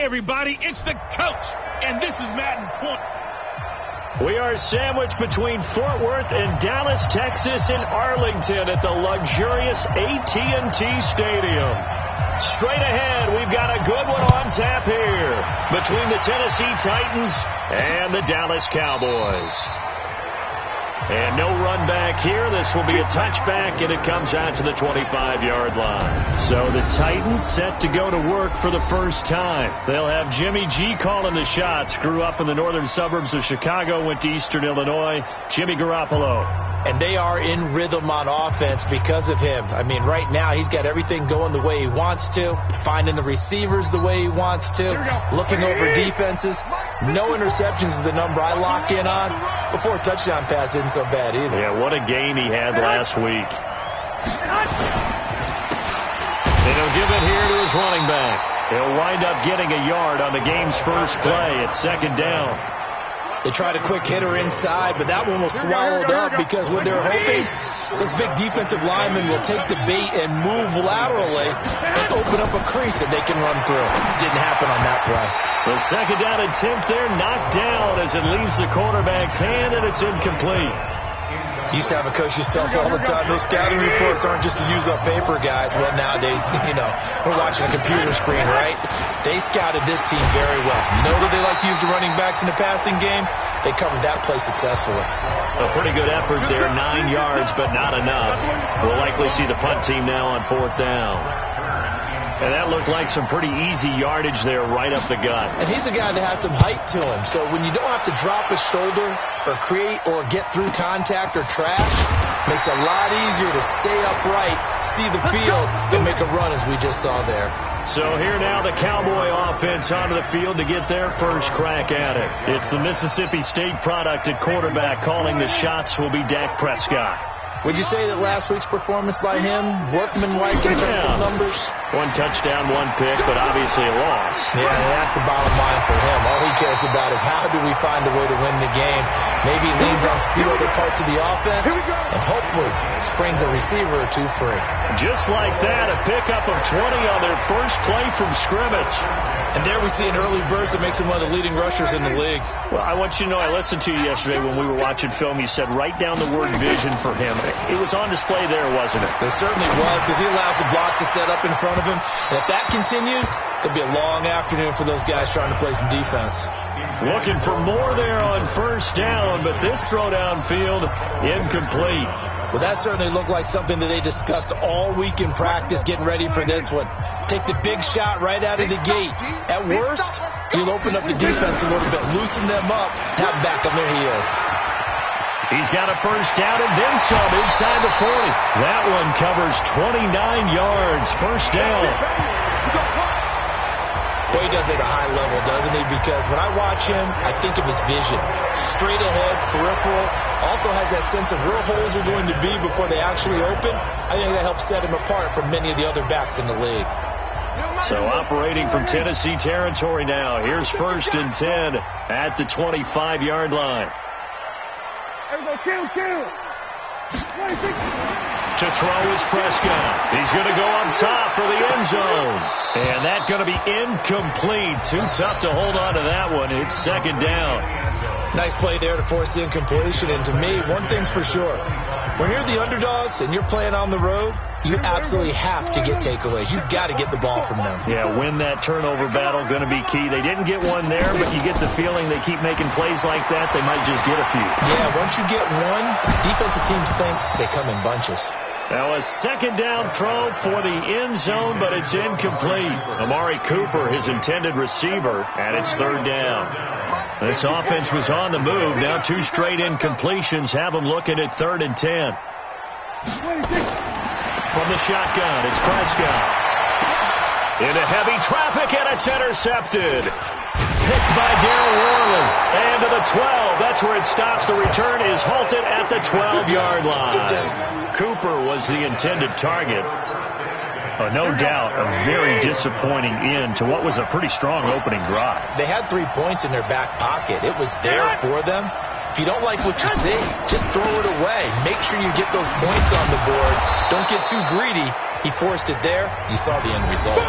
everybody, it's the coach, and this is Madden 20. We are sandwiched between Fort Worth and Dallas, Texas, and Arlington at the luxurious AT&T Stadium. Straight ahead, we've got a good one on tap here between the Tennessee Titans and the Dallas Cowboys. And no run back here. This will be a touchback, and it comes out to the 25-yard line. So the Titans set to go to work for the first time. They'll have Jimmy G calling the shots. Grew up in the northern suburbs of Chicago, went to Eastern Illinois. Jimmy Garoppolo. And they are in rhythm on offense because of him. I mean, right now he's got everything going the way he wants to, finding the receivers the way he wants to, looking over defenses. No interceptions is the number I lock in on. Before a touchdown pass isn't so bad either. Yeah, what a game he had last week. And he'll give it here to his running back. He'll wind up getting a yard on the game's first play. It's second down. They tried a quick hitter inside, but that one was swallowed up because what they're hoping, this big defensive lineman will take the bait and move laterally and open up a crease that they can run through. Didn't happen on that play. The second down attempt there knocked down as it leaves the quarterback's hand, and it's incomplete. Used to have a coach who tells us all the time, those scouting reports aren't just to use up paper, guys. Well, nowadays, we're watching a computer screen, right? They scouted this team very well. Know that they like to use the running backs in the passing game. They covered that play successfully. A pretty good effort there, 9 yards, but not enough. We'll likely see the punt team now on fourth down. And that looked like some pretty easy yardage there right up the gut. And he's a guy that has some height to him. So when you don't have to drop a shoulder or create or get through contact or trash, makes it a lot easier to stay upright, see the field, and make a run as we just saw there. So here now the Cowboy offense onto the field to get their first crack at it. It's the Mississippi State product at quarterback. Calling the shots will be Dak Prescott. Would you say that last week's performance by him, workmanlike in terms of numbers? 1 touchdown, 1 pick, but obviously a loss. Yeah, and that's the bottom line for him. All he cares about is how do we find a way to win the game. Maybe leans on few other parts of the offense, and hopefully springs a receiver or two free. Just like that, a pickup of 20 on their first play from scrimmage. And there we see an early burst that makes him one of the leading rushers in the league. Well, I want you to know, I listened to you yesterday when we were watching film. You said write down the word vision for him. It was on display there, wasn't it? It certainly was, because he allows the blocks to set up in front of him. And if that continues, it'll be a long afternoon for those guys trying to play some defense. Looking for more there on first down, but this throw downfield incomplete. Well, that certainly looked like something that they discussed all week in practice, getting ready for this one. Take the big shot right out of the gate. At worst, you'll open up the defense a little bit, loosen them up, have back on their heels. He's got a first down and then some inside the 40. That one covers 29 yards. First down. Boy, he does it at a high level, doesn't he? Because when I watch him, I think of his vision. Straight ahead, peripheral. Also has that sense of where holes are going to be before they actually open. I think that helps set him apart from many of the other backs in the league. So operating from Tennessee territory now. Here's first and 10 at the 25-yard line. To throw is Prescott. He's going to go on top for the end zone. And that's going to be incomplete. Too tough to hold on to that one. It's second down. Nice play there to force the incompletion. And to me, one thing's for sure. When you're the underdogs and you're playing on the road, you absolutely have to get takeaways. You've got to get the ball from them. Yeah, win that turnover battle, going to be key. They didn't get one there, but you get the feeling they keep making plays like that, they might just get a few. Yeah, once you get one, defensive teams think they come in bunches. Now a second down throw for the end zone, but it's incomplete. Amari Cooper, his intended receiver, and it's third down. This offense was on the move. Now 2 straight incompletions have them looking at 3rd and 10. From the shotgun, it's Prescott. Into heavy traffic, and it's intercepted. Picked by Darryl Worley. And to the 12. That's where it stops. The return is halted at the 12-yard line. Cooper was the intended target. No doubt a very disappointing end to what was a pretty strong opening drive. They had 3 points in their back pocket. It was there for them. If you don't like what you see, just throw it away. Make sure you get those points on the board. Don't get too greedy. He forced it there. You saw the end result.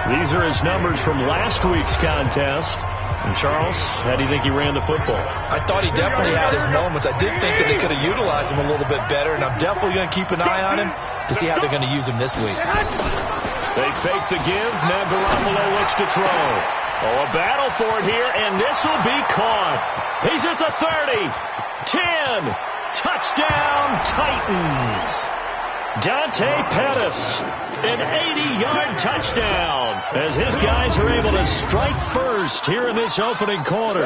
These are his numbers from last week's contest. And Charles, how do you think he ran the football? I thought he definitely had his moments. I did think that they could have utilized him a little bit better, and I'm definitely going to keep an eye on him to see how they're going to use him this week. They fake the give. Now Garoppolo looks to throw. Oh, a battle for it here, and this will be caught. He's at the 30. 10. Touchdown, Titans. Dante Pettis, an 80-yard touchdown, as his guys are able to strike first here in this opening quarter.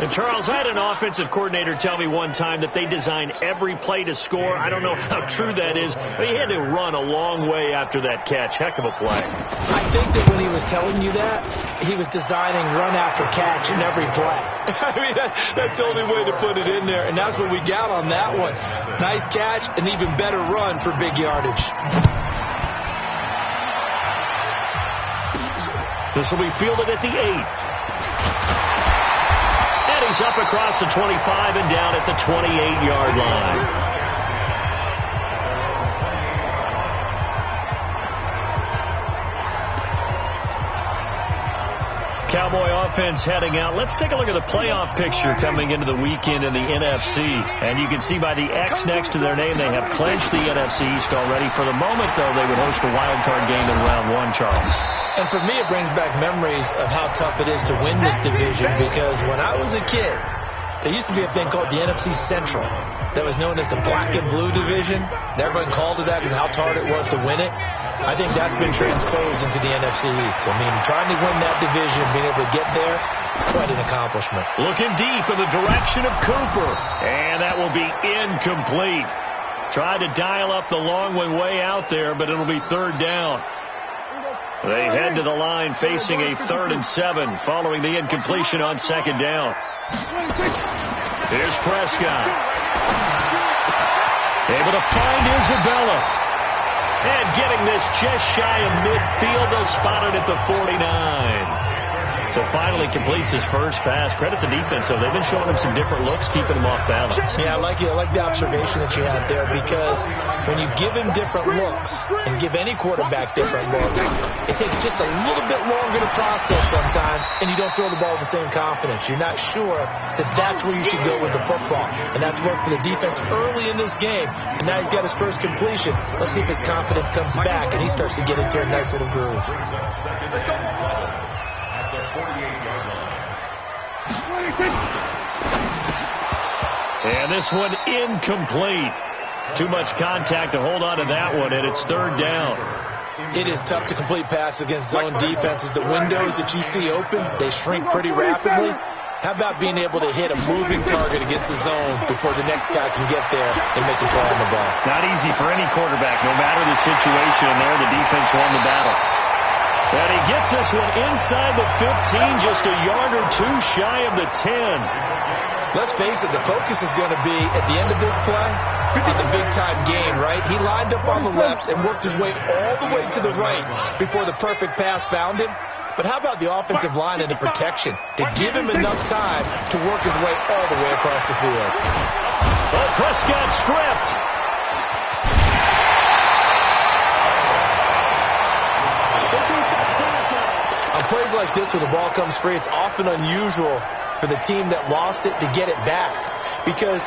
And, Charles, I had an offensive coordinator tell me one time that they design every play to score. I don't know how true that is, but he had to run a long way after that catch. Heck of a play. I think that when he was telling you that, he was designing run after catch in every play. I mean, that's the only way to put it in there, and that's what we got on that one. Nice catch, an even better run for big yardage. This will be fielded at the 8. And he's up across the 25 and down at the 28-yard line. Cowboy offense heading out. Let's take a look at the playoff picture coming into the weekend in the NFC. And you can see by the X next to their name, they have clinched the NFC East already. For the moment, though, they would host a wild card game in round 1, Charles. And for me, it brings back memories of how tough it is to win this division, because when I was a kid, there used to be a thing called the NFC Central that was known as the black and blue division. Everyone called it that because how hard it was to win it. I think that's been transposed into the NFC East. I mean, trying to win that division, being able to get there, it's quite an accomplishment. Looking deep in the direction of Cooper, and that will be incomplete. Tried to dial up the long one way out there, but it'll be third down. They head to the line facing a 3rd and 7 following the incompletion on 2nd down. Here's Prescott. Able to find Isabella. And getting this just shy of midfield, they'll spot it at the 49. So finally completes his first pass. Credit the defense, though. They've been showing him some different looks, keeping him off balance. Yeah, I like the observation that you had there, because when you give him different looks and give any quarterback different looks, it takes just a little bit longer to process sometimes, and you don't throw the ball with the same confidence. You're not sure that that's where you should go with the football. And that's worked for the defense early in this game. And now he's got his first completion. Let's see if his confidence comes back and he starts to get into a nice little groove. And this one incomplete. Too much contact to hold on to that one, and it's 3rd down. It is tough to complete passes against zone defenses. The windows that you see open, they shrink pretty rapidly. How about being able to hit a moving target against the zone before the next guy can get there and make a play on the ball? Not easy for any quarterback, no matter the situation. And there, the defense won the battle. And he gets this one inside the 15, just a yard or two shy of the 10. Let's face it, the focus is going to be, at the end of this play, at the big-time game, right? He lined up on the left and worked his way all the way to the right before the perfect pass found him. But how about the offensive line and the protection to give him enough time to work his way all the way across the field? Oh, Prescott stripped. On plays like this where the ball comes free, it's often unusual for the team that lost it to get it back, because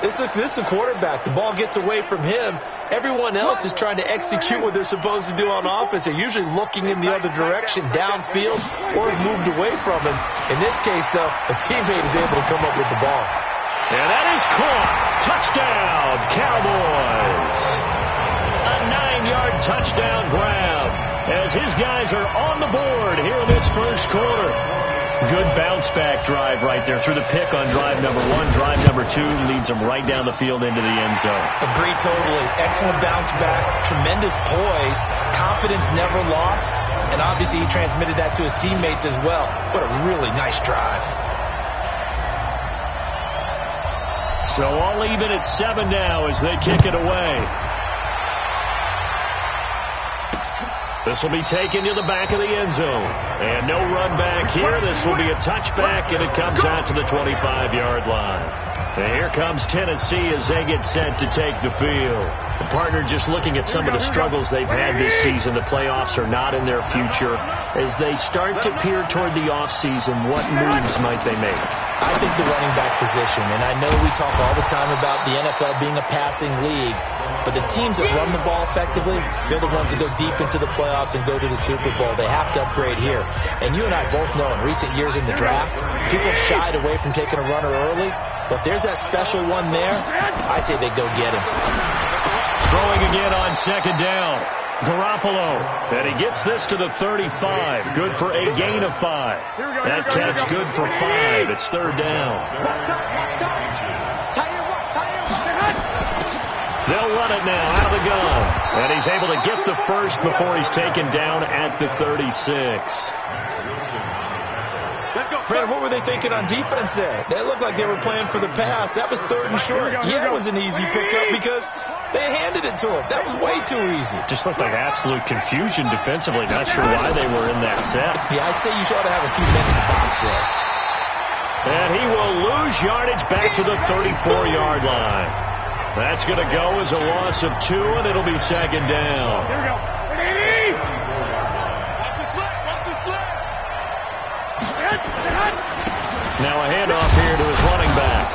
this is a quarterback. The ball gets away from him. Everyone else is trying to execute what they're supposed to do on offense. They're usually looking in the other direction, downfield, or have moved away from him. In this case, though, a teammate is able to come up with the ball. And that is caught. Touchdown, Cowboys. A 9-yard touchdown grab as his guys are on the board here in this first quarter. Good bounce-back drive right there through the pick on drive number 1. Drive number 2 leads them right down the field into the end zone. Agree totally. Excellent bounce-back, tremendous poise, confidence never lost, and obviously he transmitted that to his teammates as well. What a really nice drive. So all even at 7 now as they kick it away. This will be taken to the back of the end zone. And no run back here. This will be a touchback, and it comes out to the 25-yard line. And here comes Tennessee as they get set to take the field. The partner, just looking at some of the struggles they've had this season, the playoffs are not in their future. As they start to peer toward the offseason, what moves might they make? I think the running back position, and I know we talk all the time about the NFL being a passing league, but the teams that run the ball effectively, they're the ones that go deep into the playoffs and go to the Super Bowl. They have to upgrade here. And you and I both know in recent years in the draft, people shied away from taking a runner early, but there's that special one there. I say they go get him. Throwing again on second down. Garoppolo, and he gets this to the 35. Good for a gain of 5. That catch good for 5. It's third down. They'll run it now out of the gun. And he's able to get the first before he's taken down at the 36. Brandon, what were they thinking on defense there? They looked like they were playing for the pass. That was third and short. Yeah, it was an easy pickup because they handed it to him. That was way too easy. Just looked like absolute confusion defensively. Not sure why they were in that set. Yeah, I'd say you ought to have a few men in the box there. And he will lose yardage back to the 34-yard line. That's going to go as a loss of 2, and it'll be second down. Here we go. Watch the slip. Watch the slip. Now a handoff here to his running back.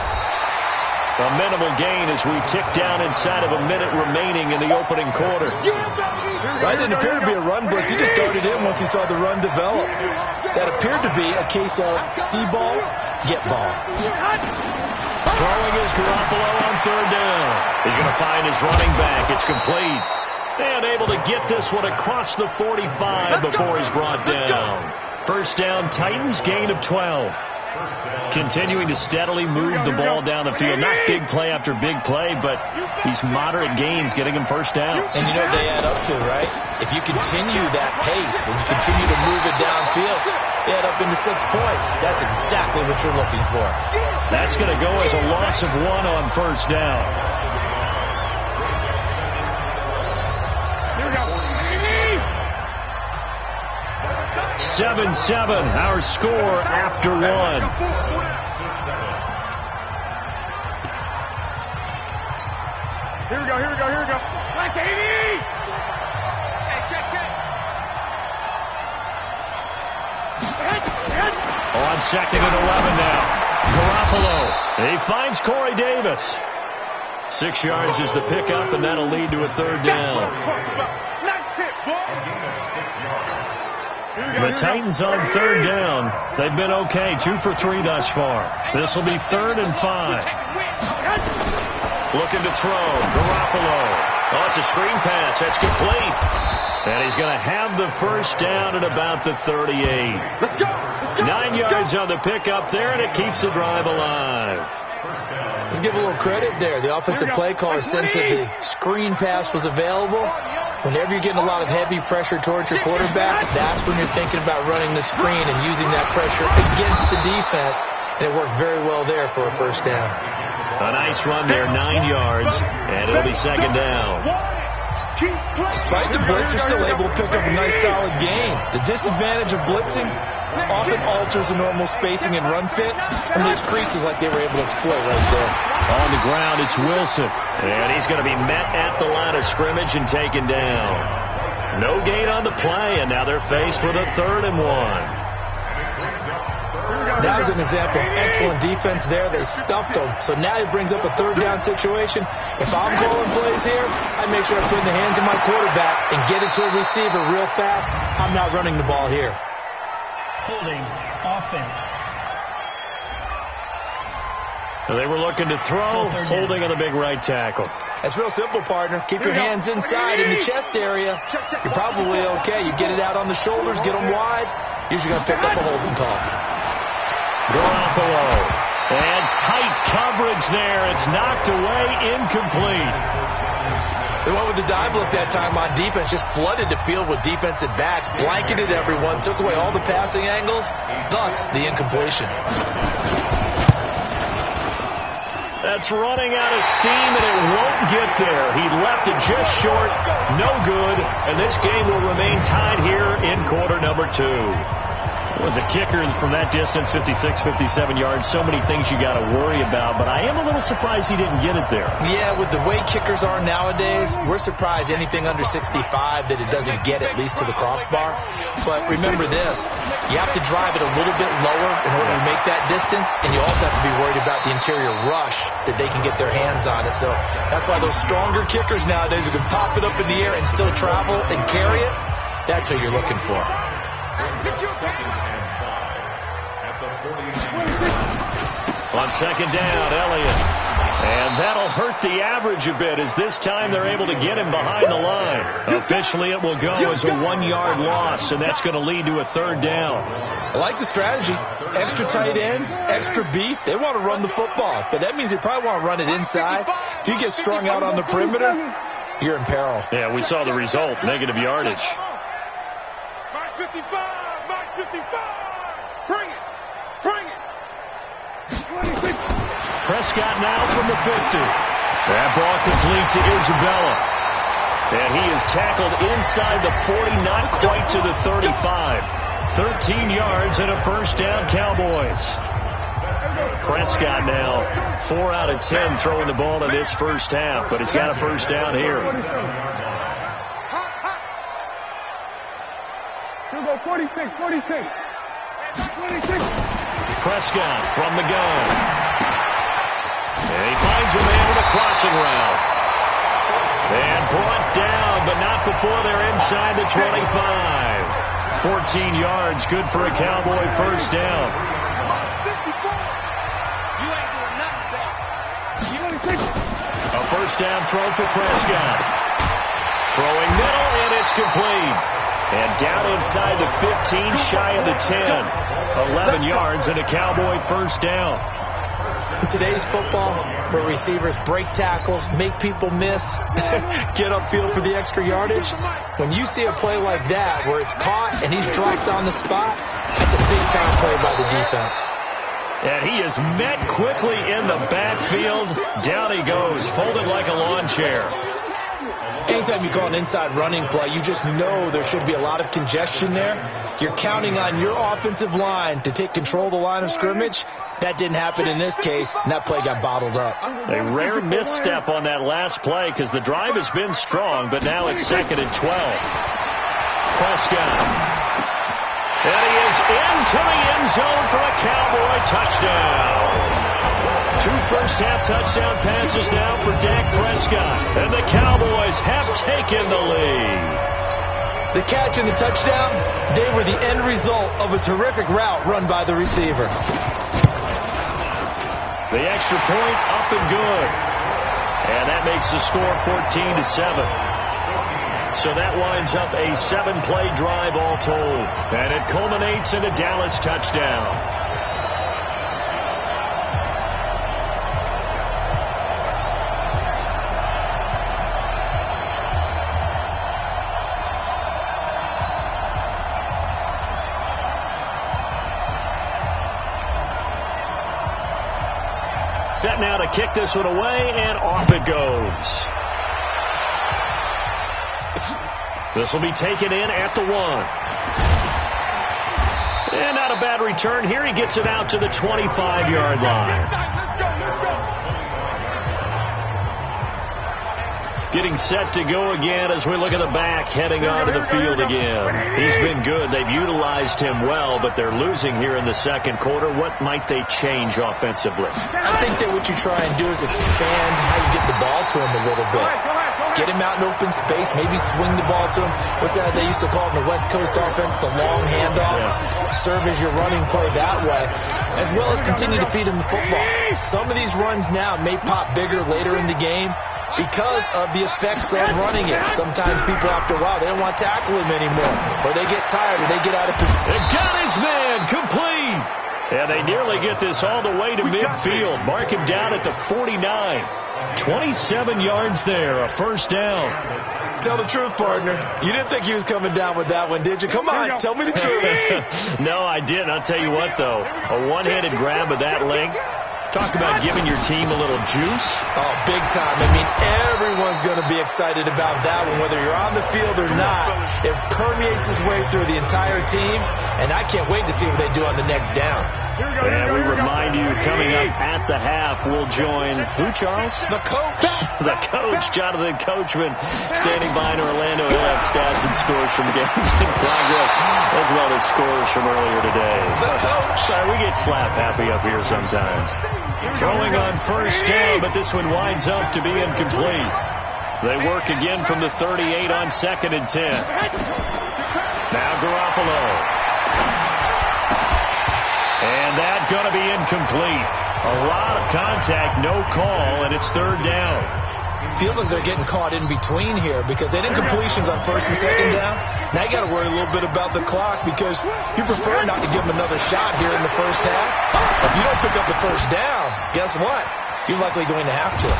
A minimal gain as we tick down inside of a minute remaining in the opening quarter. That didn't appear to be a run blitz. He just darted in once he saw the run develop. That appeared to be a case of see ball, get ball. Throwing is Garoppolo on third down. He's going to find his running back. It's complete. And able to get this one across the 45 before he's brought down. First down, Titans, gain of 12. Continuing to steadily move the ball down the field. Not big play after big play, but these moderate gains getting him first down. And you know what they add up to, right? If you continue that pace and you continue to move it downfield, they add up into 6 points. That's exactly what you're looking for. That's going to go as a loss of 1 on first down. Here we go. 7-7, our score after 1. Here we go, here we go, here we go. Like 80! Hey, check. On second and 11 now. Garoppolo. He finds Corey Davis. 6 yards is the pickup, and that'll lead to a third down. Nice hit, boy. The Titans on third down. They've been okay. 2 for 3 thus far. This will be 3rd and 5. Looking to throw. Garoppolo. Oh, it's a screen pass. That's complete. And he's going to have the first down at about the 38. Let's go. 9 yards on the pickup there, and it keeps the drive alive. Let's give a little credit there. The offensive play caller sensed that the screen pass was available. Whenever you're getting a lot of heavy pressure towards your quarterback, that's when you're thinking about running the screen and using that pressure against the defense. And it worked very well there for a first down. A nice run there, 9 yards, and it'll be second down. Despite the blitz, they're still able to pick up a nice solid gain. The disadvantage of blitzing often alters the normal spacing and run fits, and leaves creases like they were able to exploit right there. On the ground, it's Wilson, and he's going to be met at the line of scrimmage and taken down. No gain on the play, and now they're faced with a 3rd and 1. That was an example of excellent defense there. They stuffed him. So now it brings up a 3rd down situation. If I'm calling plays here, I make sure I put it in the hands of my quarterback and get it to a receiver real fast. I'm not running the ball here. Holding offense. So they were looking to throw, holding on the big right tackle. That's real simple, partner. Keep your hands inside in the chest area. You're probably okay. You get it out on the shoulders, get them wide. Usually going to pick up a holding call. Garoppolo. And tight coverage there. It's knocked away, incomplete. They went with the dive look that time on defense. Just flooded the field with defensive backs. Blanketed everyone. Took away all the passing angles. Thus, the incompletion. That's running out of steam, and it won't get there. He left it just short. No good. And this game will remain tied here in quarter number 2. Was a kicker from that distance, 56, 57 yards. So many things you got to worry about, but I am a little surprised he didn't get it there. Yeah, with the way kickers are nowadays, we're surprised anything under 65 that it doesn't get at least to the crossbar. But remember this, you have to drive it a little bit lower in order to make that distance, and you also have to be worried about the interior rush that they can get their hands on it. So that's why those stronger kickers nowadays who can pop it up in the air and still travel and carry it, that's who you're looking for. On second down, Elliott. And that'll hurt the average a bit as this time they're able to get him behind the line. Officially, it will go as a 1-yard loss, and that's going to lead to a third down. I like the strategy. Extra tight ends, extra beef. They want to run the football, but that means they probably want to run it inside. If you get strung out on the perimeter, you're in peril. Yeah, we saw the result, negative yardage. Mark 55, Mark 55. Bring it. Prescott now from the 50. That ball complete to Isabella. And he is tackled inside the 40, not quite to the 35. 13 yards and a first down, Cowboys. Prescott now 4 out of 10 throwing the ball in this first half, but it's got a first down here. Here go 46. Prescott from the gun. And he finds a man with a crossing route. And brought down, but not before they're inside the 25. 14 yards, good for a Cowboy first down. A first down throw for Prescott. Throwing middle, and it's complete. And down inside the 15, shy of the 10. 11 yards and a Cowboy first down. In today's football, where receivers break tackles, make people miss, get upfield for the extra yardage, when you see a play like that where it's caught and he's dropped on the spot, that's a big-time play by the defense. And he is met quickly in the backfield. Down he goes, folded like a lawn chair. Anytime you call an inside running play, you just know there should be a lot of congestion there. You're counting on your offensive line to take control of the line of scrimmage. That didn't happen in this case, and that play got bottled up. A rare misstep on that last play because the drive has been strong, but now it's 2nd and 12. Prescott. And he is into the end zone for a Cowboy touchdown. 2 first-half touchdown passes now for Dak Prescott. And the Cowboys have taken the lead. The catch and the touchdown, they were the end result of a terrific route run by the receiver. The extra point up and good. And that makes the score 14-7. So that winds up a 7-play drive all told. And it culminates in a Dallas touchdown. Set now to kick this one away, and off it goes. This will be taken in at the 1. And not a bad return here. He gets it out to the 25-yard line. Getting set to go again as we look at the back heading onto the field again. He's been good. They've utilized him well, but they're losing here in the second quarter. What might they change offensively? I think that what you try and do is expand how you get the ball to him a little bit. Get him out in open space, maybe swing the ball to him. What's that they used to call in the West Coast offense, the long handoff? Yeah. Serve as your running play that way, as well as continue to feed him the football. Some of these runs now may pop bigger later in the game because of the effects of running it. Sometimes people, after a while, they don't want to tackle him anymore, or they get tired, or they get out of position. They got his man complete. And they nearly get this all the way to midfield. Mark him down at the 49. 27 yards there, a first down. Tell the truth, partner. You didn't think he was coming down with that one, did you? Come on, tell me the truth. No, I didn't. I'll tell you what, though. A one-handed grab of that length, Talk about giving your team a little juice. Oh, big time. I mean, everyone's going to be excited about that one, whether you're on the field or not. It permeates its way through the entire team, and I can't wait to see what they do on the next down. And we remind you, coming up at the half, we'll join who, Charles? The coach. The coach, Jonathan Coachman, standing by in Orlando. He'll have stats and scores from games in progress, as well as scores from earlier today. The coach. Sorry, we get slap happy up here sometimes. Throwing on first down, but this one winds up to be incomplete. They work again from the 38 on 2nd and 10. Now Garoppolo. And that's going to be incomplete. A lot of contact, no call, and it's 3rd down. Feels like they're getting caught in between here because they didn't completions on 1st and 2nd down. Now you got to worry a little bit about the clock because you prefer not to give them another shot here in the first half. If you don't pick up the first down, guess what? You're likely going to have to.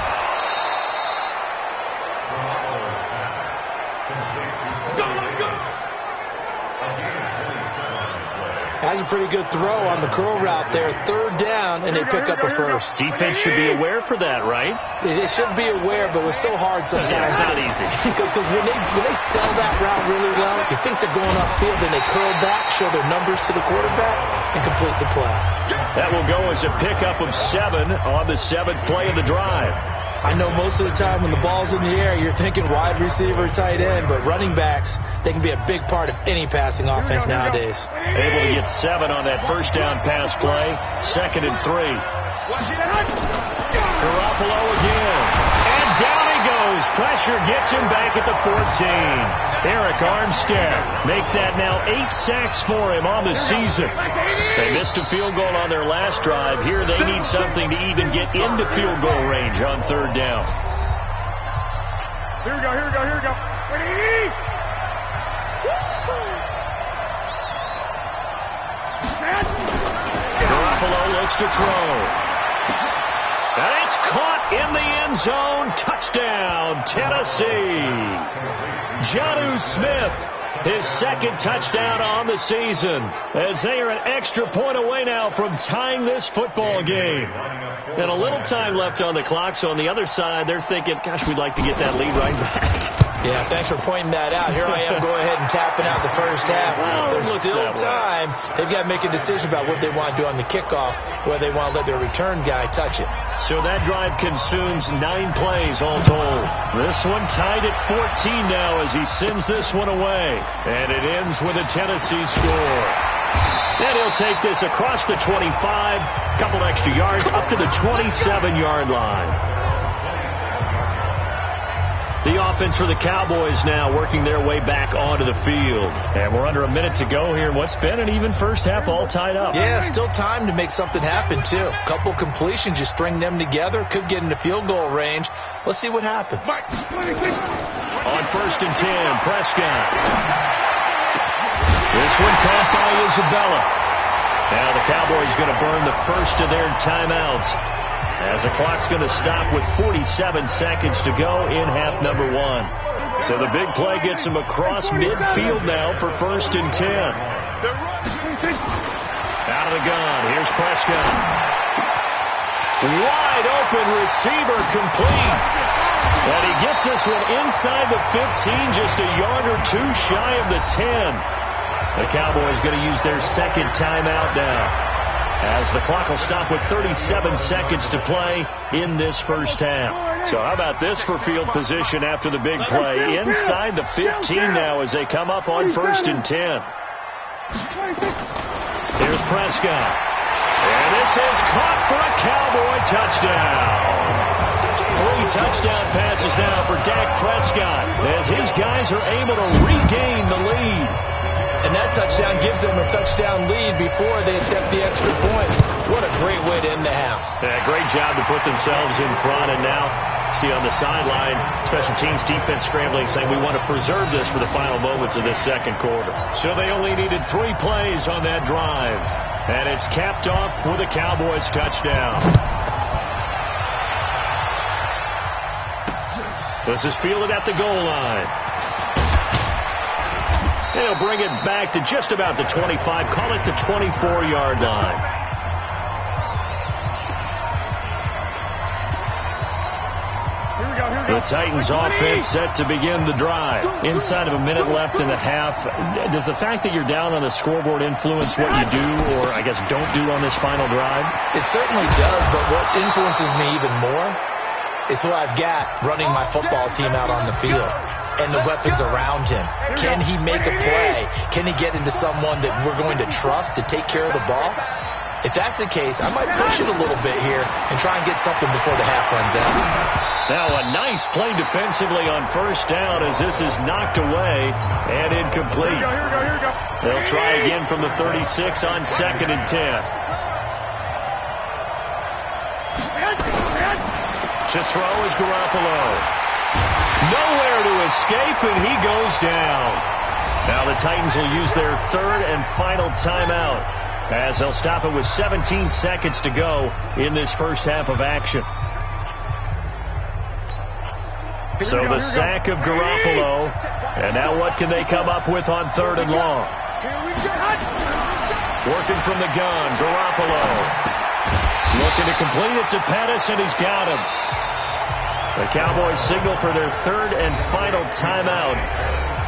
Has a pretty good throw on the curl route there. 3rd down, and they pick up a first. Defense should be aware for that, right? They should be aware, but it's so hard sometimes. Yeah, it's not easy. Because when they sell that route really well, you think they're going upfield, then they curl back, show their numbers to the quarterback, and complete the play. That will go as a pickup of 7 on the 7th play of the drive. I know most of the time when the ball's in the air, you're thinking wide receiver, tight end, but running backs, they can be a big part of any passing offense nowadays. Able to get 7 on that first down pass play. 2nd and 3. Garoppolo again. And down he goes. Pressure gets him back at the 14. Eric Armstead make that now 8 sacks for him on the season. They missed a field goal on their last drive. Here they need something to even get into field goal range on 3rd down. Here we go. Ready? Garoppolo looks to throw. And it's caught in the end zone. Touchdown, Tennessee. Jonnu Smith, his 2nd touchdown on the season, as they are an extra point away now from tying this football game. And a little time left on the clock, so on the other side, they're thinking, gosh, we'd like to get that lead right back. Yeah, thanks for pointing that out. Here I am going ahead and tapping out the first half. Well, there's still time. They've got to make a decision about what they want to do on the kickoff, whether they want to let their return guy touch it. So that drive consumes 9 plays all told. This one tied at 14 now as he sends this one away. And it ends with a Tennessee score. And he'll take this across the 25, couple extra yards up to the 27-yard line. The offense for the Cowboys now working their way back onto the field. And we're under a minute to go here in what's been an even first half, all tied up. Yeah, still time to make something happen, too. A couple completions, you string them together, could get into field goal range. Let's see what happens. On 1st and 10, Prescott. This one caught by Isabella. Now the Cowboys going to burn the first of their timeouts, as the clock's going to stop with 47 seconds to go in half number 1. So the big play gets them across midfield now for 1st and 10. Out of the gun, here's Prescott. Wide open receiver, complete. And he gets this one inside the 15, just a yard or 2 shy of the 10. The Cowboys going to use their 2nd timeout now, as the clock will stop with 37 seconds to play in this first half. So how about this for field position after the big play? Inside the 15 now as they come up on 1st and 10. Here's Prescott. And this is caught for a Cowboy touchdown. 3 touchdown passes now for Dak Prescott, as his guys are able to regain the lead. And that touchdown gives them a touchdown lead before they attempt the extra point. What a great way to end the half. Yeah, great job to put themselves in front. And now, see on the sideline, special teams defense scrambling, saying we want to preserve this for the final moments of this 2nd quarter. So they only needed 3 plays on that drive. And it's capped off with a Cowboys touchdown. This is fielded at the goal line. They'll bring it back to just about the 25, call it the 24-yard line. The Titans offense set to begin the drive. Inside of a minute left in the half, does the fact that you're down on the scoreboard influence what you do, or I guess don't do on this final drive? It certainly does, but what influences me even more is who I've got running my football team out on the field and the weapons around him. Can he make a play? Can he get into someone that we're going to trust to take care of the ball? If that's the case, I might push it a little bit here and try and get something before the half runs out. Now a nice play defensively on first down as this is knocked away and incomplete. Here we go. They'll try again from the 36 on 2nd and 10. To throw is Garoppolo. Nowhere to escape, and he goes down. Now the Titans will use their third and final timeout, as they'll stop it with 17 seconds to go in this first half of action. So the sack of Garoppolo, and now what can they come up with on 3rd and long? Working from the gun, Garoppolo. Looking to complete it to Pettis, and he's got him. The Cowboys signal for their third and final timeout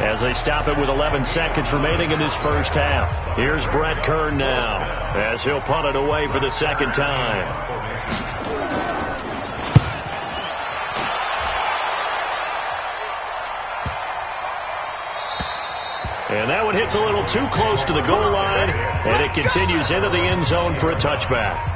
as they stop it with 11 seconds remaining in this first half. Here's Brett Kern now as he'll punt it away for the second time. And that one hits a little too close to the goal line, and it continues into the end zone for a touchback.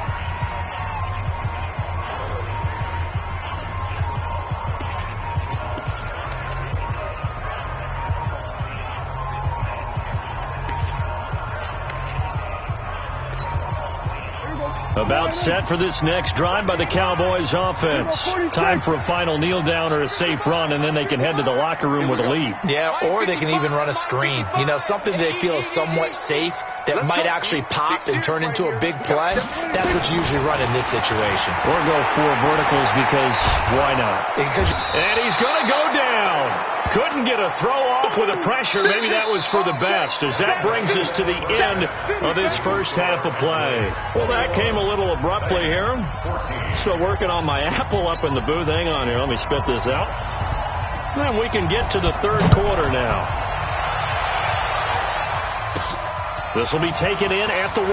About set for this next drive by the Cowboys offense. Time for a final kneel down or a safe run, and then they can head to the locker room with a lead. Yeah, or they can even run a screen. You know, something they feel is somewhat safe that might actually pop and turn into a big play. That's what you usually run in this situation. Or go 4 verticals because why not? And he's going to go down. Couldn't get a throw off with the pressure. Maybe that was for the best, as that brings us to the end of this first half of play. Well, that came a little abruptly here. Still working on my apple up in the booth. Hang on here. Let me spit this out. And we can get to the third quarter now. This will be taken in at the 1.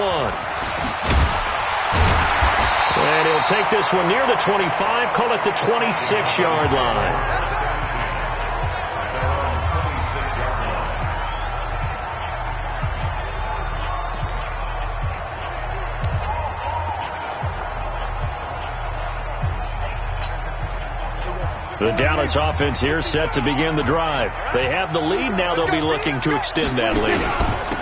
And he'll take this one near the 25, call it the 26-yard line. The Dallas offense here set to begin the drive. They have the lead. Now they'll be looking to extend that lead.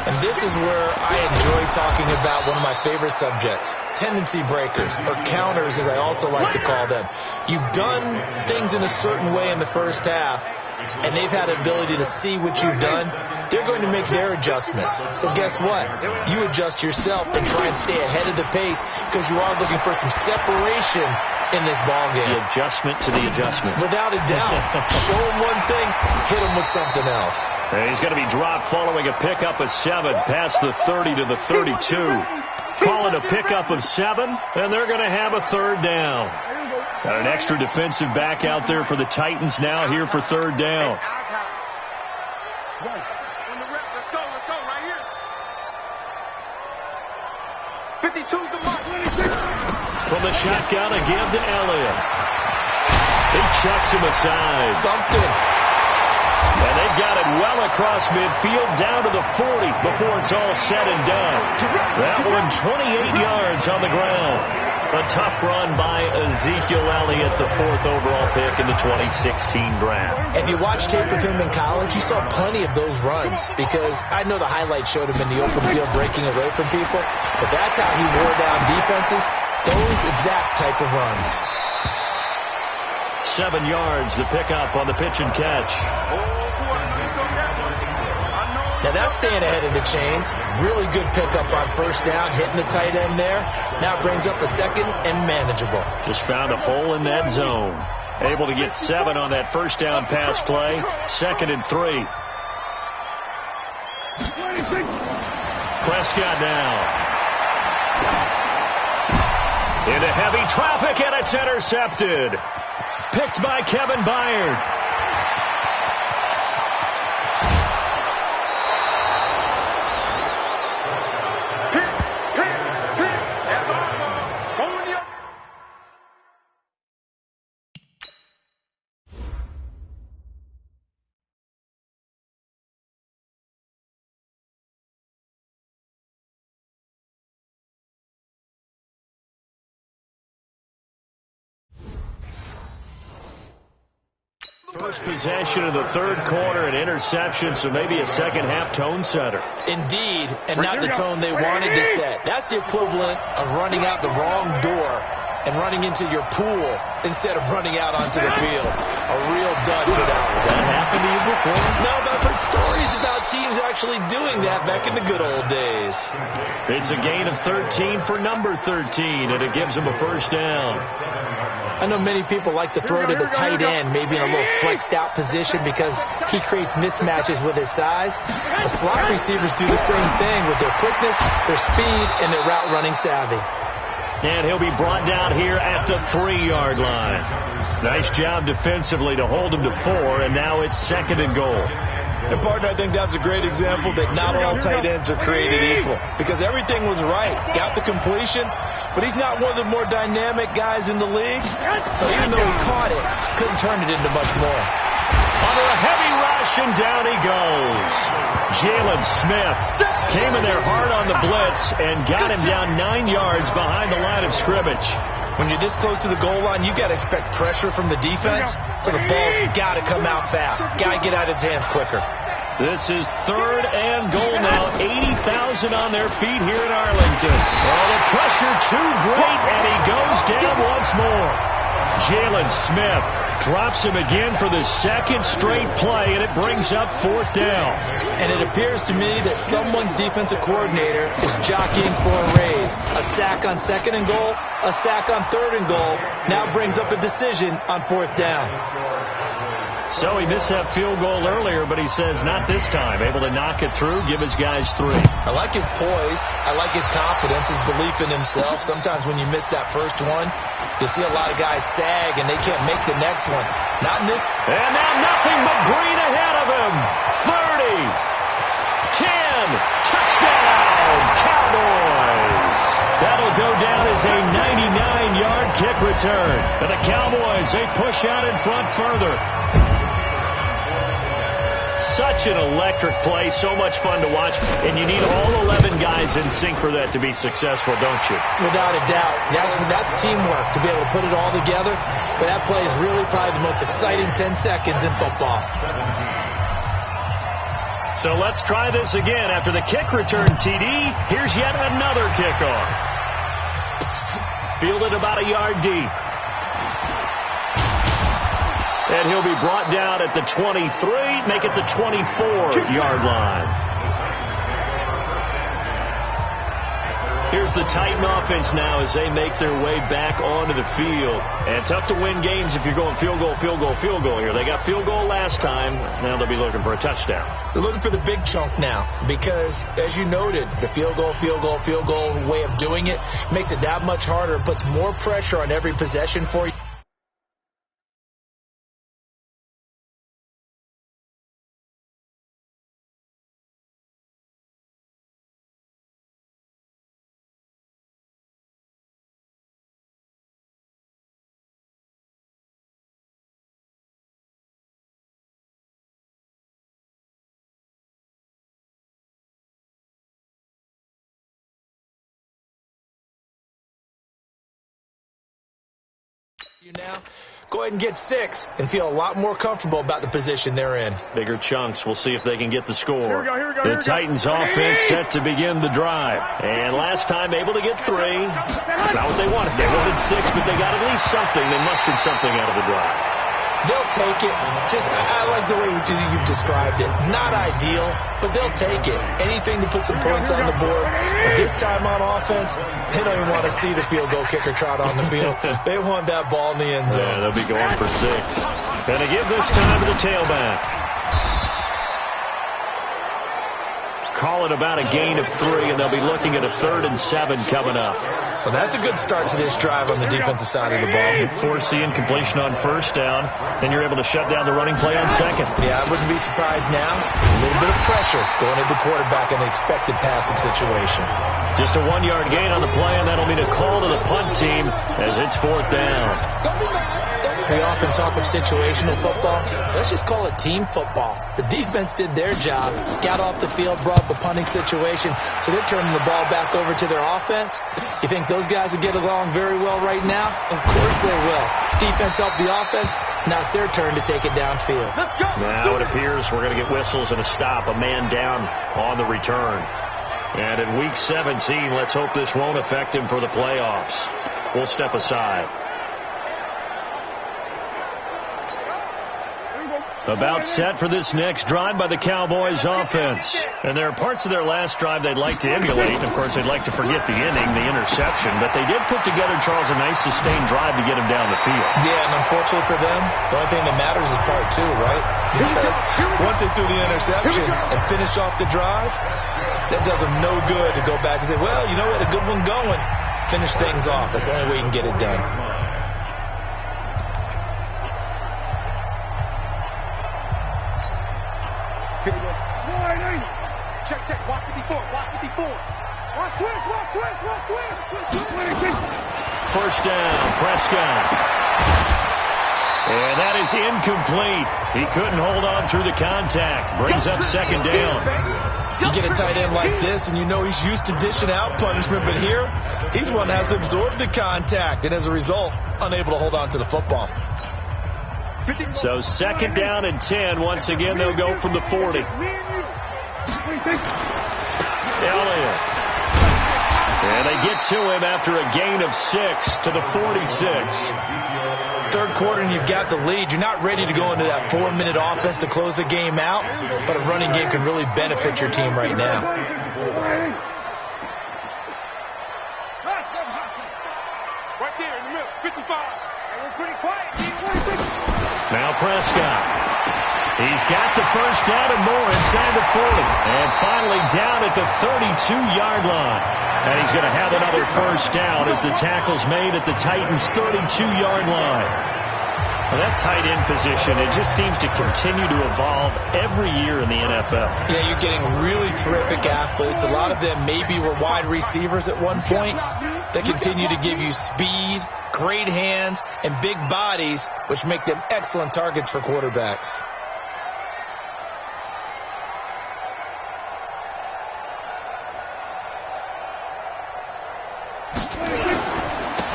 And this is where I enjoy talking about one of my favorite subjects, tendency breakers, or counters as I also like to call them. You've done things in a certain way in the first half, and they've had the ability to see what you've done. They're going to make their adjustments. So guess what? You adjust yourself and try and stay ahead of the pace because you are looking for some separation in this ball game. The adjustment to the adjustment. Without a doubt. Show him one thing, hit him with something else. And he's going to be dropped following a pickup of 7 past the 30 to the 32. Call it a pickup of 7, and they're going to have a third down. Got an extra defensive back out there for the Titans now here for third down. Let's go right here. 52's the mark. From the shotgun again to Elliott. He chucks him aside. Dumped him. And they've got it well across midfield down to the 40 before it's all said and done. That one 28 yards on the ground. A tough run by Ezekiel Elliott, the 4th overall pick in the 2016 draft. If you watch tape of him in college, you saw plenty of those runs because I know the highlights showed him in the open field breaking away from people, but that's how he wore down defenses, those exact type of runs. 7 yards, the pickup on the pitch and catch. Now that's staying ahead of the chains. Really good pickup on first down, hitting the tight end there. Now it brings up a second and manageable. Just found a hole in that zone. Able to get 7 on that first down pass play. 2nd and 3. Prescott now. Into heavy traffic, and it's intercepted. Picked by Kevin Byard. First possession of the third quarter, an interception, so maybe a second-half tone setter. Indeed, and not the tone they wanted to set. That's the equivalent of running out the wrong door and running into your pool instead of running out onto the field. A real dud for that one. Has that happened to you before? No, but I've heard stories about teams actually doing that back in the good old days. It's a gain of 13 for number 13, and it gives them a first down. I know many people like to throw to the tight end, maybe in a little flexed out position because he creates mismatches with his size. The slot receivers do the same thing with their quickness, their speed, and their route running savvy. And he'll be brought down here at the 3-yard line. Nice job defensively to hold him to 4, and now it's 2nd and goal. And, partner, I think that's a great example that not all tight ends are created equal because everything was right. Got the completion, but he's not one of the more dynamic guys in the league. So even though he caught it, couldn't turn it into much more. Under a heavy rush, and down he goes. Jalen Smith came in there hard on the blitz and got him down 9 yards behind the line of scrimmage. When you're this close to the goal line, you've got to expect pressure from the defense, so the ball's got to come out fast. Got to get out of his hands quicker. This is 3rd and goal now. 80,000 on their feet here in Arlington. Oh, the pressure too great, and he goes down once more. Jalen Smith drops him again for the 2nd straight play, and it brings up 4th down. And it appears to me that someone's defensive coordinator is jockeying for a raise. A sack on 2nd and goal, a sack on 3rd and goal, now brings up a decision on 4th down. So he missed that field goal earlier, but he says not this time. Able to knock it through, give his guys 3. I like his poise. I like his confidence, his belief in himself. Sometimes when you miss that first one, you see a lot of guys sag and they can't make the next one. Not in this. And now nothing but green ahead of him. 30, 10, touchdown, Cowboys. That'll go down as a 99-yard kick return. And the Cowboys, they push out in front further. Such an electric play, so much fun to watch, and you need all 11 guys in sync for that to be successful, don't you? Without a doubt. That's teamwork to be able to put it all together, but that play is really probably the most exciting 10 seconds in football. So let's try this again. After the kick return, TD, here's yet another kickoff. Fielded about a yard deep. And he'll be brought down at the 23, make it the 24-yard line. Here's the Titan offense now as they make their way back onto the field. And tough to win games if you're going field goal, field goal, field goal here. They got field goal last time. Now they'll be looking for a touchdown. They're looking for the big chunk now because, as you noted, the field goal way of doing it makes it that much harder. It puts more pressure on every possession for you. Now, go ahead and get 6 and feel a lot more comfortable about the position they're in. Bigger chunks. We'll see if they can get the score. Here we go, the Titans offense set to begin the drive. And last time able to get 3. That's not what they wanted. They wanted 6, but they got at least something. They mustered something out of the drive. They'll take it. I like the way you've described it. Not ideal, but they'll take it. Anything to put some points on the board. But this time on offense, they don't even want to see the field goal kicker trot on the field. They want that ball in the end zone. Yeah, they'll be going for 6. Gonna give this time to the tailback. call it about a gain of 3, and they'll be looking at a 3rd and 7 coming up. Well, that's a good start to this drive on the defensive side of the ball. Force the incompletion on 1st down, then you're able to shut down the running play on 2nd. Yeah, I wouldn't be surprised now. A little bit of pressure going at the quarterback in an expected passing situation. Just a 1-yard gain on the play, and that'll mean a call to the punt team as it's 4th down. We often talk of situational football. Let's just call it team football. The defense did their job, got off the field, brought the punting situation, so they're turning the ball back over to their offense. You think those guys will get along very well right now? Of course they will. Defense helped the offense. Now it's their turn to take it downfield. Now it appears we're going to get whistles and a stop, a man down on the return. And in Week 17, let's hope this won't affect him for the playoffs. We'll step aside. About set for this next drive by the Cowboys offense. And there are parts of their last drive they'd like to emulate. Of course, they'd like to forget the inning, the interception. But they did put together, Charles, a nice sustained drive to get him down the field. Yeah, and unfortunately for them, the only thing that matters is part 2, right? Because once they threw the interception and finished off the drive, that does them no good to go back and say, well, you know, we had a good one going. Finish things off. That's the only way you can get it done. Check. Watch 54. Watch twist. 1st down, Prescott. And that is incomplete. He couldn't hold on through the contact. Brings up 2nd down. You get a tight end like this, and you know he's used to dishing out punishment, but here, he's one that has to absorb the contact, and as a result, unable to hold on to the football. So 2nd down and 10. Once again, they'll go from the 40. Elliott. And they get to him after a gain of 6 to the 46. 3rd quarter and you've got the lead. You're not ready to go into that 4-minute offense to close the game out, but a running game can really benefit your team right now. Right there in the middle, 55. And we're pretty quiet. Now Prescott. He's got the 1st down and more inside the 40. And finally down at the 32-yard line. And he's going to have another 1st down as the tackle's made at the Titans' 32-yard line. Well, that tight end position, it just seems to continue to evolve every year in the NFL. Yeah, you're getting really terrific athletes. A lot of them maybe were wide receivers at one point. They continue to give you speed, great hands, and big bodies, which make them excellent targets for quarterbacks.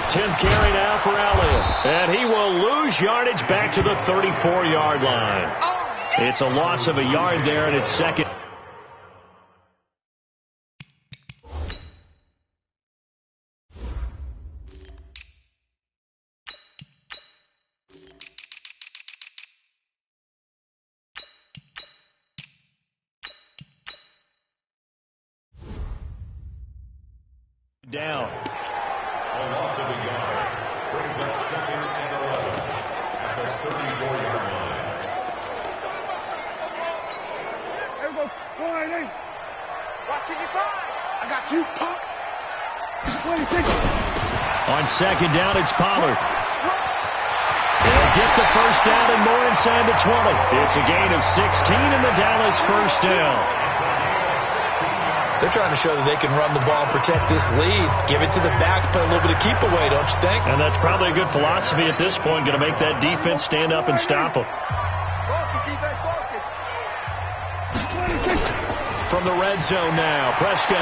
10th carry now for Elliott. And he will lose yardage back to the 34-yard line. It's a loss of a yard there, and it's 2nd. Down. A loss of a yard brings up 2nd and 11 at the 34-yard line. There we go. 188. Watch it, you five. I got you, Putt. 26. On 2nd down, it's Pollard. They'll get the 1st down and more inside the 20. It's a gain of 16 in the Dallas 1st down. They're trying to show that they can run the ball and protect this lead. Give it to the backs, put a little bit of keep away, don't you think? And that's probably a good philosophy at this point, going to make that defense stand up and stop them. Focus, defense, focus. From the red zone now, Prescott.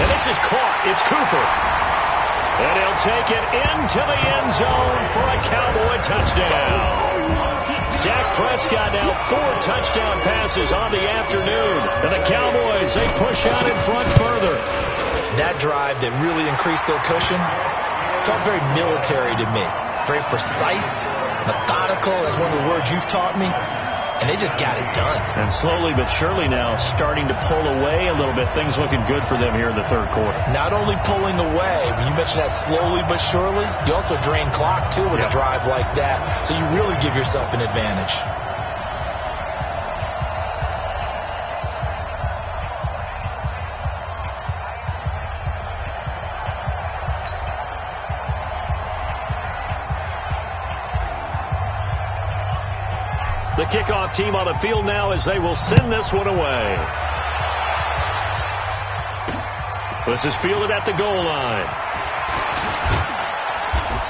And this is caught. It's Cooper. And he'll take it into the end zone for a Cowboy touchdown. Dak Prescott now 4 touchdown passes on the afternoon. And the Cowboys, they push out in front further. That drive that really increased their cushion felt very military to me. Very precise, methodical. That's one of the words you've taught me. And they just got it done. And slowly but surely now starting to pull away a little bit. Things looking good for them here in the 3rd quarter. Not only pulling away, but you mentioned that slowly but surely. You also drain clock, too, with a drive like that. So you really give yourself an advantage. The kickoff team on the field now as they will send this one away. This is fielded at the goal line.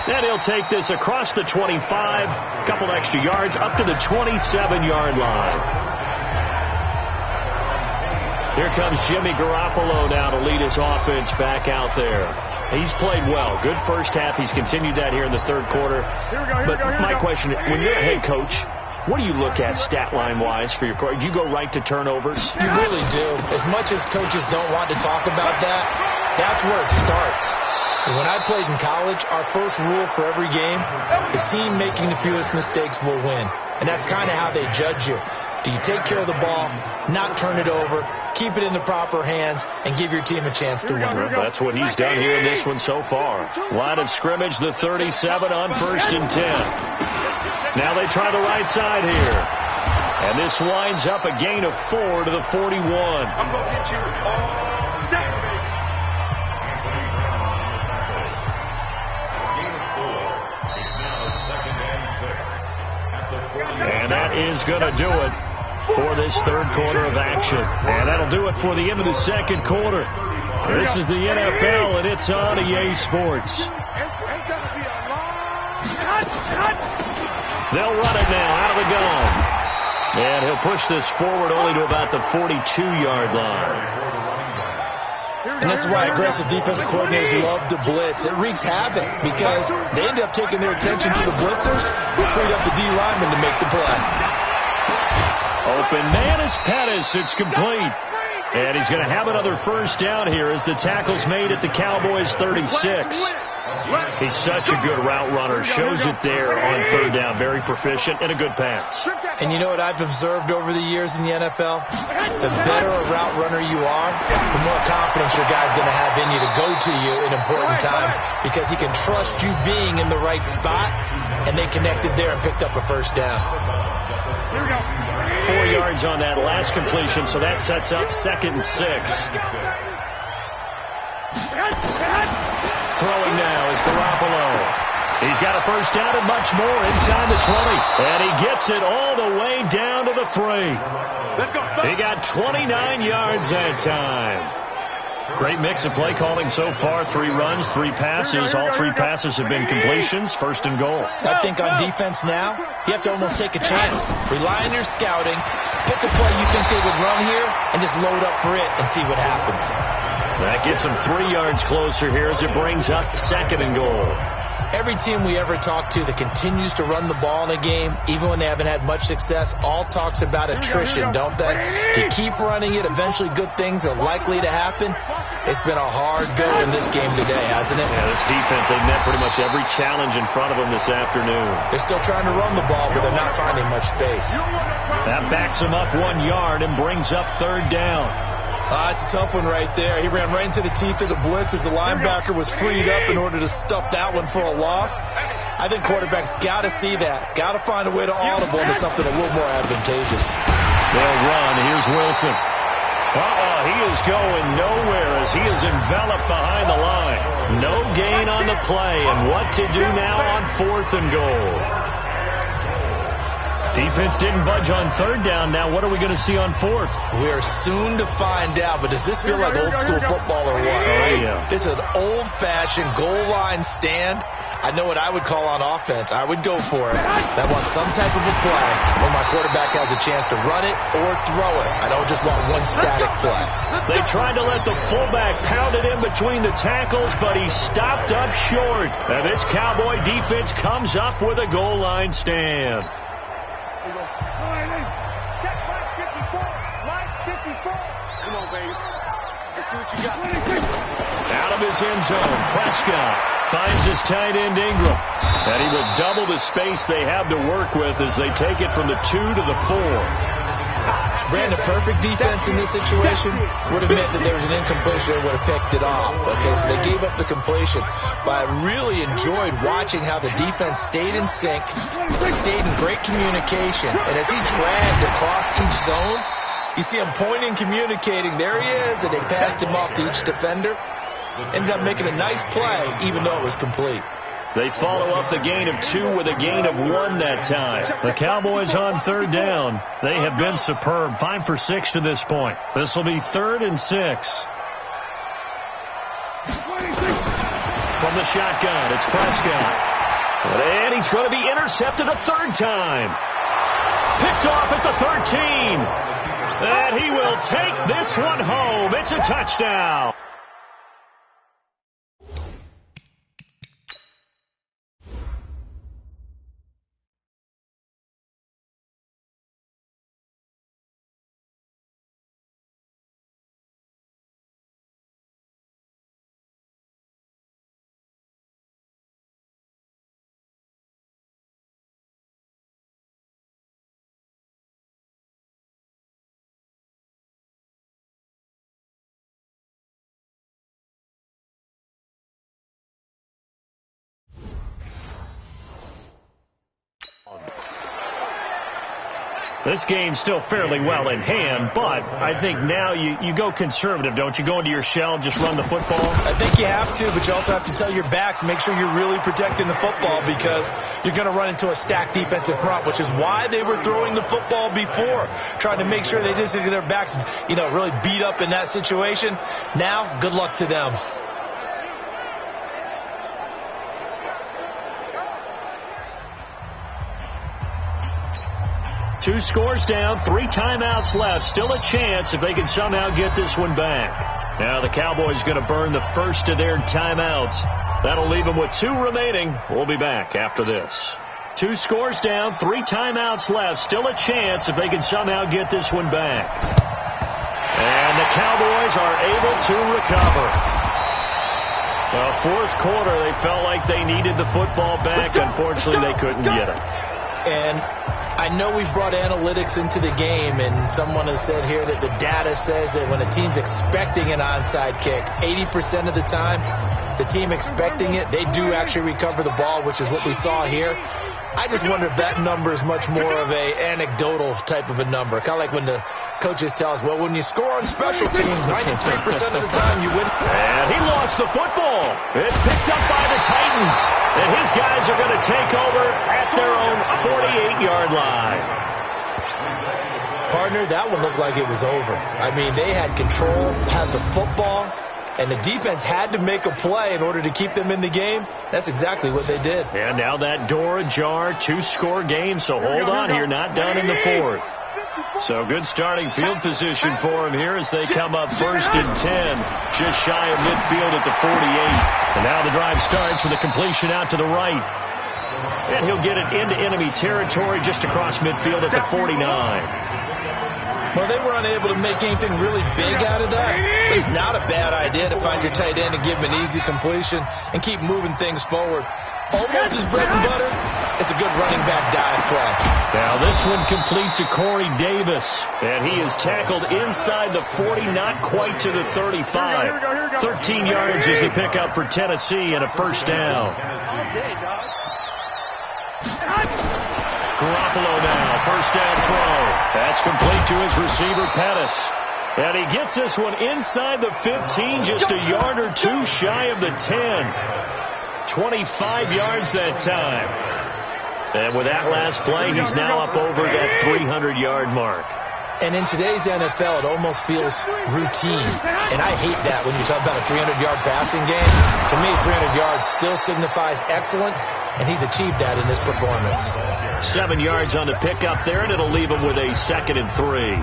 And he'll take this across the 25, a couple extra yards, up to the 27-yard line. Here comes Jimmy Garoppolo now to lead his offense back out there. He's played well. Good first half. He's continued that here in the third quarter. But my question, when you're a head coach, what do you look at stat line-wise for your coach? Do you go right to turnovers? You really do. As much as coaches don't want to talk about that, that's where it starts. When I played in college, our first rule for every game, the team making the fewest mistakes will win. And that's kind of how they judge you. Do you take care of the ball, not turn it over, keep it in the proper hands, and give your team a chance to win? That's what he's done here in this one so far. Line of scrimmage, the 37 on 1st and 10. Now they try the right side here. And this winds up a gain of 4 to the 41. I'm going to get you all day. And that is going to do it for this third quarter of action. And that'll do it for the end of the second quarter. This is the NFL, and it's on EA Sports. They'll run it now out of the gun. And he'll push this forward only to about the 42-yard line. And this is why aggressive defense coordinators love to blitz. It wreaks havoc because they end up taking their attention to the blitzers who freed up the D lineman to make the play. Open man is Pettis. It's complete. And he's going to have another first down here as the tackle's made at the Cowboys' 36. He's such a good route runner. Shows it there on third down. Very proficient and a good pass. And you know what I've observed over the years in the NFL? The better a route runner you are, the more confidence your guy's going to have in you to go to you in important times because he can trust you being in the right spot, and they connected there and picked up a first down. 4 yards on that last completion, so that sets up 2nd and 6. Throwing now is Garoppolo. He's got a first down and much more inside the 20. And he gets it all the way down to the 3. He got 29 yards that time. Great mix of play calling so far. 3 runs, 3 passes. All 3 passes have been completions. 1st and goal. I think on defense now, you have to almost take a chance. Rely on your scouting. Pick a play you think they would run here and just load up for it and see what happens. That gets them 3 yards closer here as it brings up 2nd and goal. Every team we ever talk to that continues to run the ball in a game, even when they haven't had much success, all talks about attrition, don't they? To keep running it, eventually good things are likely to happen. It's been a hard go in this game today, hasn't it? Yeah, this defense, they've met pretty much every challenge in front of them this afternoon. They're still trying to run the ball, but they're not finding much space. That backs them up 1 yard and brings up 3rd down. It's a tough one right there. He ran right into the teeth of the blitz as the linebacker was freed up in order to stuff that one for a loss. I think quarterbacks got to see that. Got to find a way to audible into something a little more advantageous. They'll run. Here's Wilson. He is going nowhere as he is enveloped behind the line. No gain on the play, and what to do now on 4th and goal. Defense didn't budge on 3rd down. Now what are we going to see on 4th? We are soon to find out, but does this feel like old school football or what? Oh, yeah. This is an old-fashioned goal line stand. I know what I would call on offense. I would go for it. I want some type of a play where my quarterback has a chance to run it or throw it. I don't just want one static play. They tried to let the fullback pound it in between the tackles, but he stopped up short. And this Cowboy defense comes up with a goal line stand. Check line 54. Line 54. Come on, baby. Let's see what you got. Out of his end zone, Prescott finds his tight end Ingram. And he will double the space they have to work with as they take it from the 2 to the 4. Brandon, perfect defense in this situation would have meant that there was an incompletion or would have picked it off. Okay, so they gave up the completion. But I really enjoyed watching how the defense stayed in sync, stayed in great communication. And as he dragged across each zone, you see him pointing, communicating. There he is, and they passed him off to each defender. Ended up making a nice play, even though it was complete. They follow up the gain of 2 with a gain of 1 that time. The Cowboys on third down. They have been superb. 5 for 6 to this point. This will be 3rd and 6. From the shotgun, it's Prescott. And he's going to be intercepted a 3rd time. Picked off at the 13. And he will take this one home. It's a touchdown. This game's still fairly well in hand, but I think now you go conservative, don't you? Go into your shell, just run the football? I think you have to, but you also have to tell your backs, make sure you're really protecting the football because you're going to run into a stacked defensive front, which is why they were throwing the football before, trying to make sure they just get their backs, really beat up in that situation. Now, good luck to them. Two scores down, 3 timeouts left. Still a chance if they can somehow get this one back. Now the Cowboys going to burn the first of their timeouts. That'll leave them with 2 remaining. We'll be back after this. 2 scores down, 3 timeouts left. Still a chance if they can somehow get this one back. And the Cowboys are able to recover. The 4th quarter, they felt like they needed the football back. Unfortunately, they couldn't get it. And I know we've brought analytics into the game, and someone has said here that the data says that when a team's expecting an onside kick, 80% of the time, the team expecting it, they do actually recover the ball, which is what we saw here. I just wonder if that number is much more of a anecdotal type of a number. Kind of like when the coaches tell us, well, when you score on special teams, 93% of the time you win. And he lost the football. It's picked up by the Titans. And his guys are going to take over at their own 48-yard line. Partner, that one looked like it was over. I mean, they had control, had the football, and the defense had to make a play in order to keep them in the game. That's exactly what they did. And now that door ajar, 2-score game, so hold on here, not done in the 4th. So good starting field position for him here as they come up 1st and 10, just shy of midfield at the 48. And now the drive starts with a completion out to the right. And he'll get it into enemy territory just across midfield at the 49. Well, they were unable to make anything really big out of that. But it's not a bad idea to find your tight end and give him an easy completion and keep moving things forward. Almost his bread and butter. It's a good running back dive play. Now this one complete to Corey Davis. And he is tackled inside the 40, not quite to the 35. 13 yards is the pickup for Tennessee and a 1st down. Garoppolo now, 1st down throw. That's complete to his receiver, Pettis. And he gets this one inside the 15, just a yard or 2 shy of the 10. 25 yards that time. And with that last play, he's now up over that 300-yard mark. And in today's NFL, it almost feels routine. And I hate that when you talk about a 300-yard passing game. To me, 300 yards still signifies excellence, and he's achieved that in this performance. 7 yards on the pickup there, and it'll leave him with a 2nd and 3.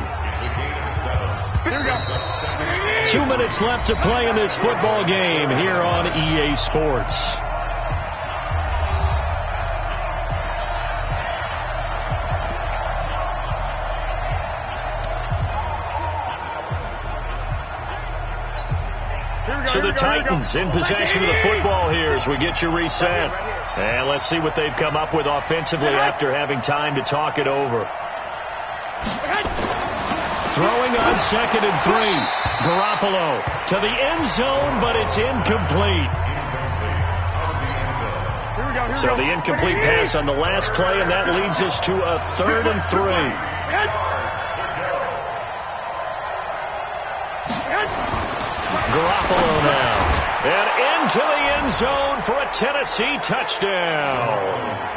2 minutes left to play in this football game here on EA Sports. So the Titans in possession of the football here as we get you reset. And let's see what they've come up with offensively after having time to talk it over. Throwing on 2nd and 3. Garoppolo to the end zone, but it's incomplete. So the incomplete pass on the last play, and that leads us to a 3rd and 3. Garoppolo now. And into the end zone for a Tennessee touchdown.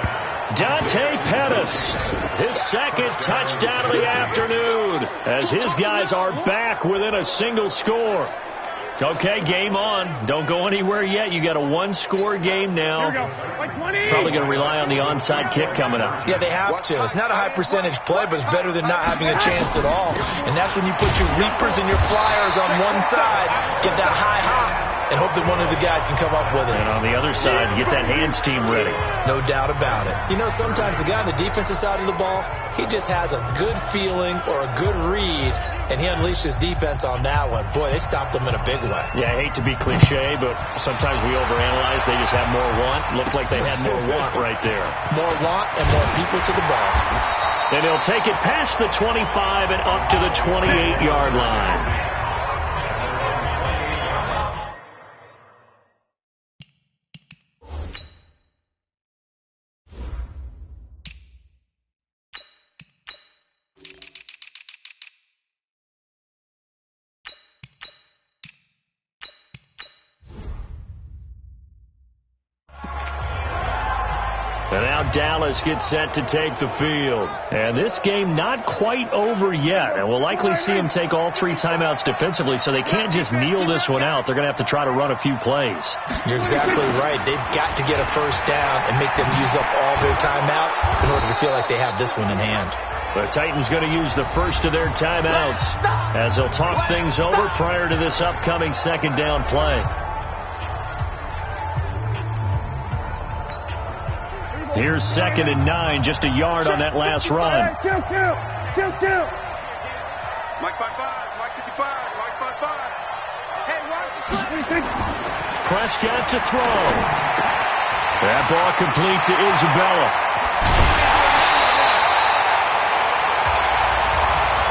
Dante Pettis, his second touchdown of the afternoon, as his guys are back within a single score. Okay, game on. Don't go anywhere yet. You got a one-score game now. Probably going to rely on the onside kick coming up. Yeah, they have to. It's not a high-percentage play, but it's better than not having a chance at all. And that's when you put your leapers and your flyers on one side, get that high hop, and hope that one of the guys can come up with it. And on the other side, get that hands team ready. No doubt about it. You know, sometimes the guy on the defensive side of the ball, he just has a good feeling or a good read, and he unleashed his defense on that one. Boy, they stopped them in a big way. Yeah, I hate to be cliche, but sometimes we overanalyze. They just have more want. Looked like they had more want right there. More want and more people to the ball. And he'll take it past the 25 and up to the 28-yard line. And now Dallas gets set to take the field. And this game not quite over yet. And we'll likely see him take all three timeouts defensively, so they can't just kneel this one out. They're going to have to try to run a few plays. You're exactly right. They've got to get a first down and make them use up all their timeouts in order to feel like they have this one in hand. The Titans going to use the first of their timeouts as they'll talk things over prior to this upcoming second down play. Here's 2nd and 9, just a yard on that last run. Kill. Mike 55, Mike 55, Mike 55. Hey, watch the slip. Prescott to throw. That ball complete to Isabella.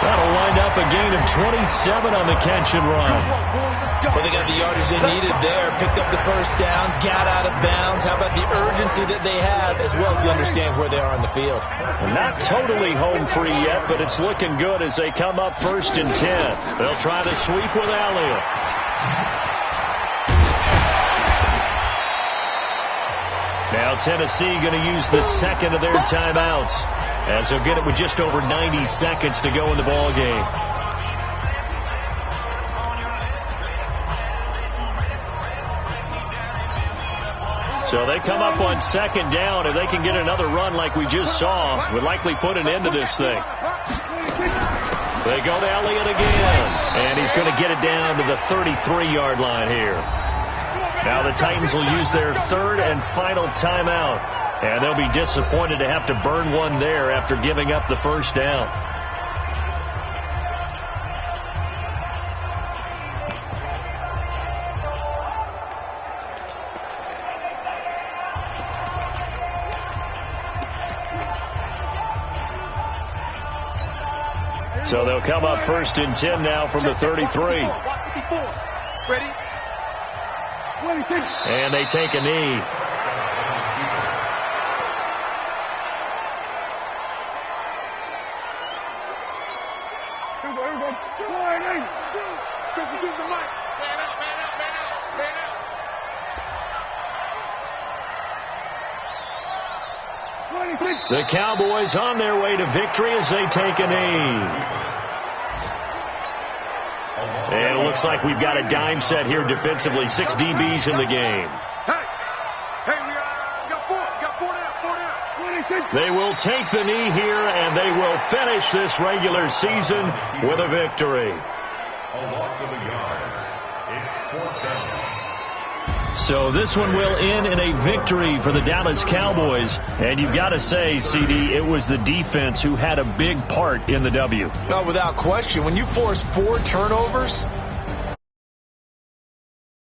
That'll wind up a gain of 27 on the catch and run. Well, they got the yardage they needed there, picked up the first down, got out of bounds. How about the urgency that they have, as well as they understand where they are on the field? Well, not totally home free yet, but it's looking good as they come up 1st and 10. They'll try to sweep with Elliott. Now Tennessee going to use the second of their timeouts, as they'll get it with just over 90 seconds to go in the ball game. So they come up on 2nd down. If they can get another run like we just saw, would likely put an end to this thing. They go to Elliott again, and he's going to get it down to the 33-yard line here. Now the Titans will use their 3rd and final timeout, and they'll be disappointed to have to burn one there after giving up the first down. So they'll come up 1st and 10 now from the 33. Ready? And they take a knee. The Cowboys on their way to victory as they take a knee. And it looks like we've got a dime set here defensively. 6 DBs in the game. Hey, we got four down. They will take the knee here, and they will finish this regular season with a victory. A loss of a yard. It's 4th down. So this one will end in a victory for the Dallas Cowboys. And you've got to say, CD, it was the defense who had a big part in the W. No, without question. When you force 4 turnovers,